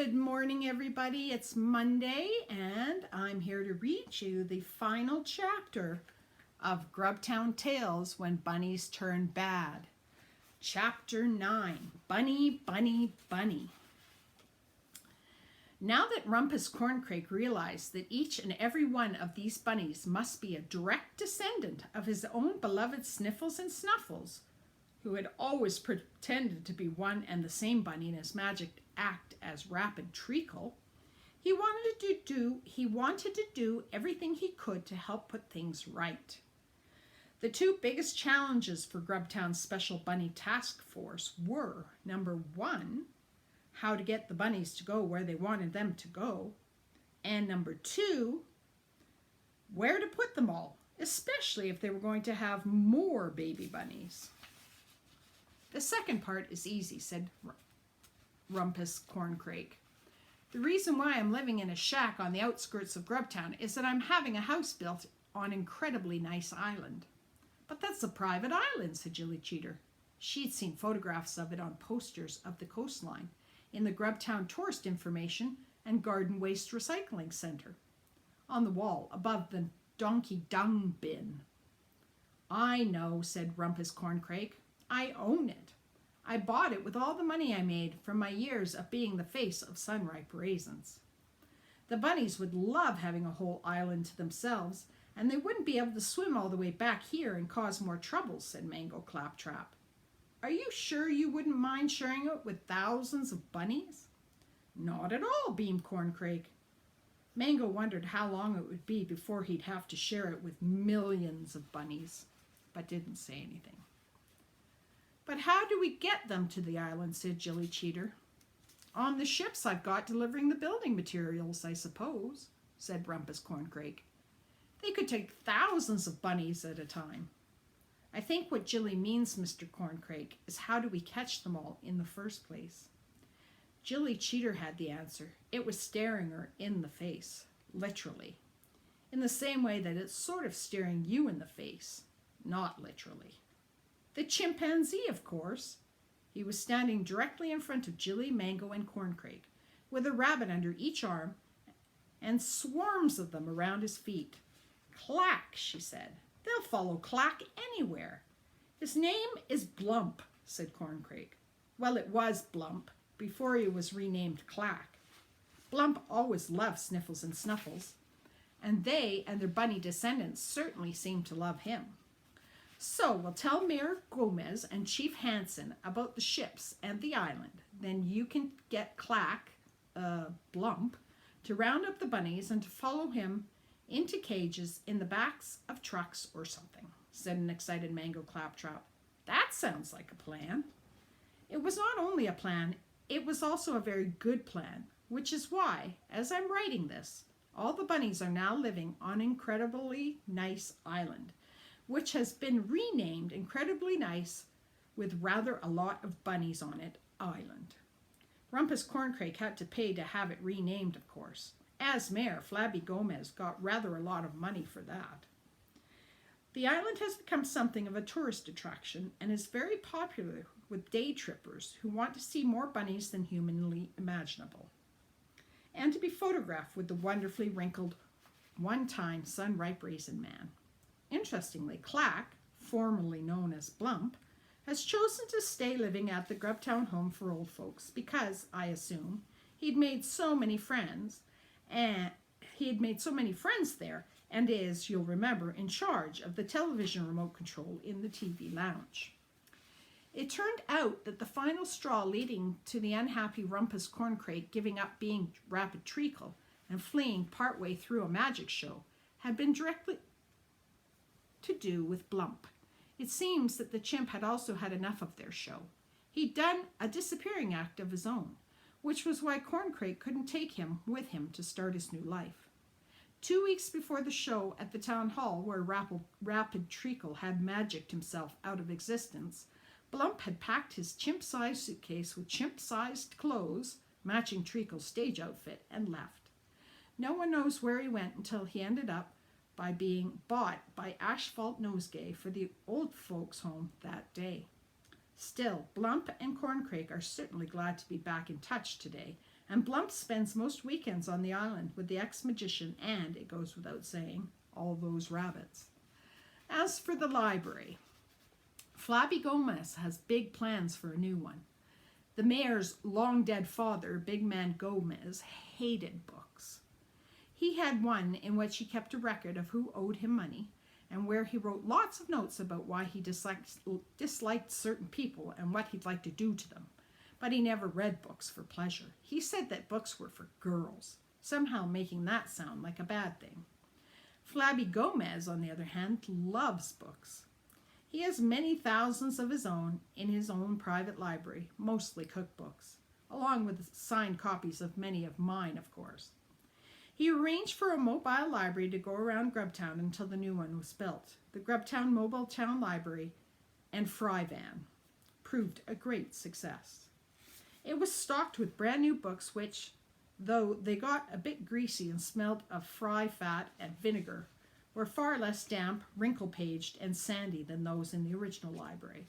Good morning, everybody. It's Monday, and I'm here to read you the final chapter of Grubtown Tales When Bunnies Turn Bad. Chapter 9, Bunny, Bunny, Bunny. Now that Rumpus Corncrake realized that each and every one of these bunnies must be a direct descendant of his own beloved Sniffles and Snuffles, who had always pretended to be one and the same bunny in his magic act as Rapid Treacle, he wanted to do everything he could to help put things right. The two biggest challenges for Grubtown's Special Bunny Task Force were, number one, how to get the bunnies to go where they wanted them to go, and number two, where to put them all, especially if they were going to have more baby bunnies. The second part is easy, said Rumpus Corncrake. The reason why I'm living in a shack on the outskirts of Grubtown is that I'm having a house built on an incredibly nice island. But that's a private island, said Jilly Cheeter. She'd seen photographs of it on posters of the coastline in the Grubtown Tourist Information and Garden Waste Recycling Center, on the wall above the donkey dung bin. I know, said Rumpus Corncrake. I own it. I bought it with all the money I made from my years of being the face of Sunripe Raisins. The bunnies would love having a whole island to themselves, and they wouldn't be able to swim all the way back here and cause more trouble, said Mango Claptrap. Are you sure you wouldn't mind sharing it with thousands of bunnies? Not at all, beamed Corncrake. Mango wondered how long it would be before he'd have to share it with millions of bunnies, but didn't say anything. But how do we get them to the island, said Jilly Cheeter. On the ships I've got delivering the building materials, I suppose, said Rumpus Corncrake. They could take thousands of bunnies at a time. I think what Jilly means, Mr. Corncrake, is how do we catch them all in the first place? Jilly Cheeter had the answer. It was staring her in the face, literally, in the same way that it's sort of staring you in the face, not literally. The chimpanzee, of course. He was standing directly in front of Jilly, Mango, and Corncrake, with a rabbit under each arm and swarms of them around his feet. Clack, she said. They'll follow Clack anywhere. His name is Blump, said Corncrake. Well, it was Blump before he was renamed Clack. Blump always loved Sniffles and Snuffles, and they and their bunny descendants certainly seemed to love him. So we'll tell Mayor Gomez and Chief Hansen about the ships and the island. Then you can get Clack, Blump, to round up the bunnies and to follow him into cages in the backs of trucks or something, said an excited Mango Claptrap. That sounds like a plan. It was not only a plan, it was also a very good plan, which is why, as I'm writing this, all the bunnies are now living on an incredibly nice island, which has been renamed Incredibly Nice with rather a lot of bunnies on it island. Rumpus Corncrake had to pay to have it renamed, of course. As mayor, Flabby Gomez got rather a lot of money for that. The island has become something of a tourist attraction and is very popular with day trippers who want to see more bunnies than humanly imaginable, and to be photographed with the wonderfully wrinkled, one-time Sunripe Raisin Man. Interestingly, Clack, formerly known as Blump, has chosen to stay living at the Grubtown home for old folks because, I assume, he'd made so many friends there and is, you'll remember, in charge of the television remote control in the TV lounge. It turned out that the final straw leading to the unhappy Rumpus Corncrake giving up being Rapid Treacle and fleeing partway through a magic show had been directly to do with Blump. It seems that the chimp had also had enough of their show. He'd done a disappearing act of his own, which was why Corncrake couldn't take him with him to start his new life. 2 weeks before the show at the town hall where Rapid Treacle had magicked himself out of existence, Blump had packed his chimp-sized suitcase with chimp-sized clothes, matching Treacle's stage outfit, and left. No one knows where he went until he ended up by being bought by Asphalt Nosegay for the old folks' home that day. Still, Blump and Corncrake are certainly glad to be back in touch today and Blump spends most weekends on the island with the ex-magician and, it goes without saying, all those rabbits. As for the library, Flabby Gomez has big plans for a new one. The mayor's long-dead father, Big Man Gomez, hated books. He had one in which he kept a record of who owed him money and where he wrote lots of notes about why he disliked certain people and what he'd like to do to them. But he never read books for pleasure. He said that books were for girls, somehow making that sound like a bad thing. Flabby Gomez, on the other hand, loves books. He has many thousands of his own in his own private library, mostly cookbooks, along with signed copies of many of mine, of course. He arranged for a mobile library to go around Grubtown until the new one was built. The Grubtown Mobile Town Library and Fry Van proved a great success. It was stocked with brand new books which, though they got a bit greasy and smelled of fry fat and vinegar, were far less damp, wrinkle-paged, and sandy than those in the original library.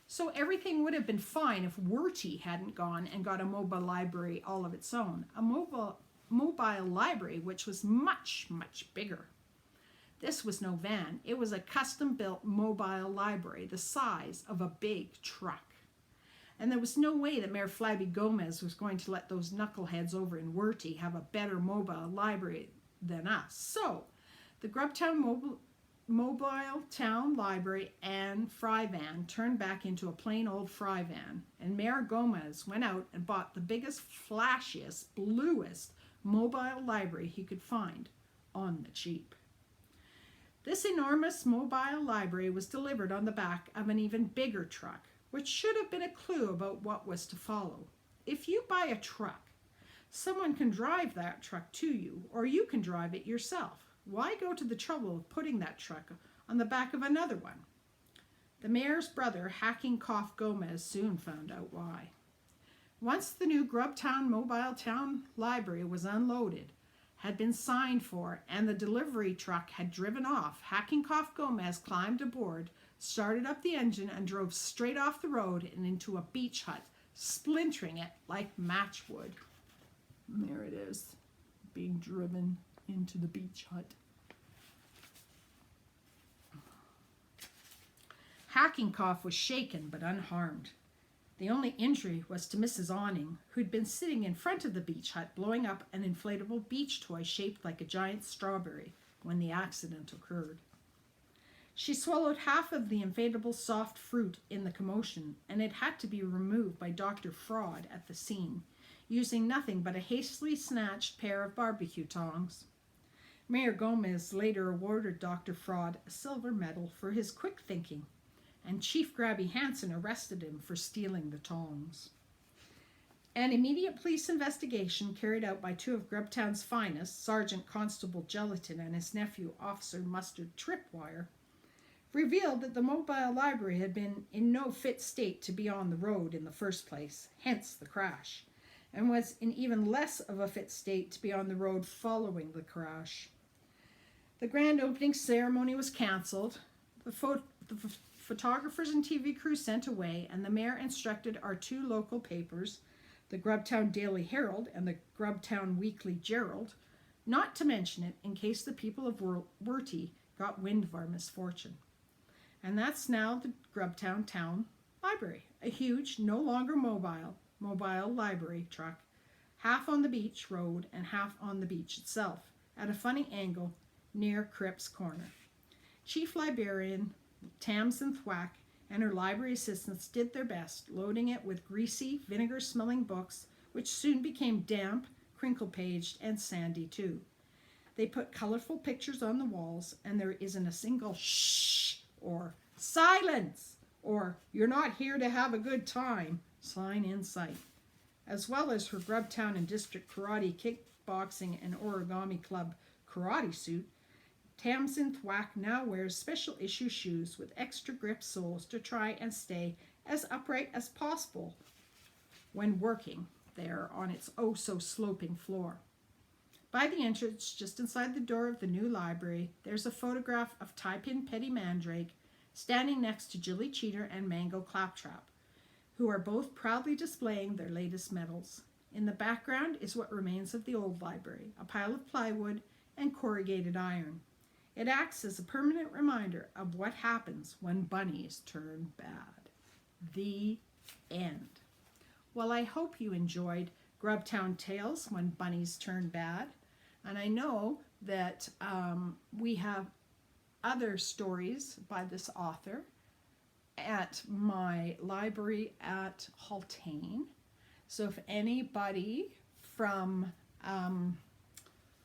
So everything would have been fine if Werty hadn't gone and got a mobile library all of its own, a mobile library which was much, much bigger. This was no van. It was a custom-built mobile library the size of a big truck. And there was no way that Mayor Flabby Gomez was going to let those knuckleheads over in Werty have a better mobile library than us. So the Grubtown Mobile Town Library and Fry Van turned back into a plain old Fry Van, and Mayor Gomez went out and bought the biggest, flashiest, bluest mobile library he could find on the cheap. This enormous mobile library was delivered on the back of an even bigger truck, which should have been a clue about what was to follow. If you buy a truck, someone can drive that truck to you, or you can drive it yourself. Why go to the trouble of putting that truck on the back of another one? The mayor's brother, Hacking Cough Gomez, soon found out why. Once the new Grubtown Mobile Town Library was unloaded, had been signed for, and the delivery truck had driven off, Hacking Cough Gomez climbed aboard, started up the engine, and drove straight off the road and into a beach hut, splintering it like matchwood. And there it is, being driven into the beach hut. Hacking Cough was shaken but unharmed. The only injury was to Mrs. Awning, who'd been sitting in front of the beach hut blowing up an inflatable beach toy shaped like a giant strawberry when the accident occurred. She swallowed half of the inflatable soft fruit in the commotion, and it had to be removed by Dr. Fraud at the scene, using nothing but a hastily snatched pair of barbecue tongs. Mayor Gomez later awarded Dr. Fraud a silver medal for his quick thinking, and Chief Grabby Hansen arrested him for stealing the tongs. An immediate police investigation carried out by two of Grubtown's finest, Sergeant Constable Gelatin and his nephew, Officer Mustard Tripwire, revealed that the mobile library had been in no fit state to be on the road in the first place, hence the crash, and was in even less of a fit state to be on the road following the crash. The grand opening ceremony was cancelled, the photographers and TV crew sent away, and the mayor instructed our two local papers, the Grubtown Daily Herald and the Grubtown Weekly Gerald, not to mention it in case the people of Werty got wind of our misfortune. And that's now the Grubtown Town Library, a huge, no longer mobile library truck, half on the beach road and half on the beach itself, at a funny angle near Cripps Corner. Chief Librarian Tamsin Thwack and her library assistants did their best, loading it with greasy, vinegar-smelling books, which soon became damp, crinkle-paged, and sandy too. They put colorful pictures on the walls, and there isn't a single shh or silence or you're not here to have a good time sign in sight. As well as her Grubtown and District Karate, Kickboxing, and Origami Club karate suit, Tamsin Thwack now wears special issue shoes with extra grip soles to try and stay as upright as possible when working there on its oh-so-sloping floor. By the entrance, just inside the door of the new library, there's a photograph of Tie-Pin Petty Mandrake standing next to Jilly, Cheeter, and Mango Claptrap, who are both proudly displaying their latest medals. In the background is what remains of the old library, a pile of plywood and corrugated iron. It acts as a permanent reminder of what happens when bunnies turn bad. The end. Well, I hope you enjoyed Grubtown Tales When Bunnies Turn Bad. And I know that we have other stories by this author at my library at Haltane. So if anybody from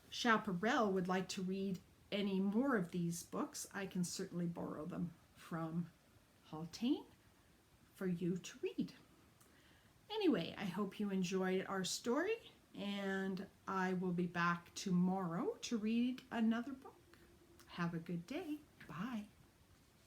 Chaparral would like to read any more of these books, I can certainly borrow them from Haltane for you to read. Anyway, I hope you enjoyed our story, and I will be back tomorrow to read another book. Have a good day. Bye.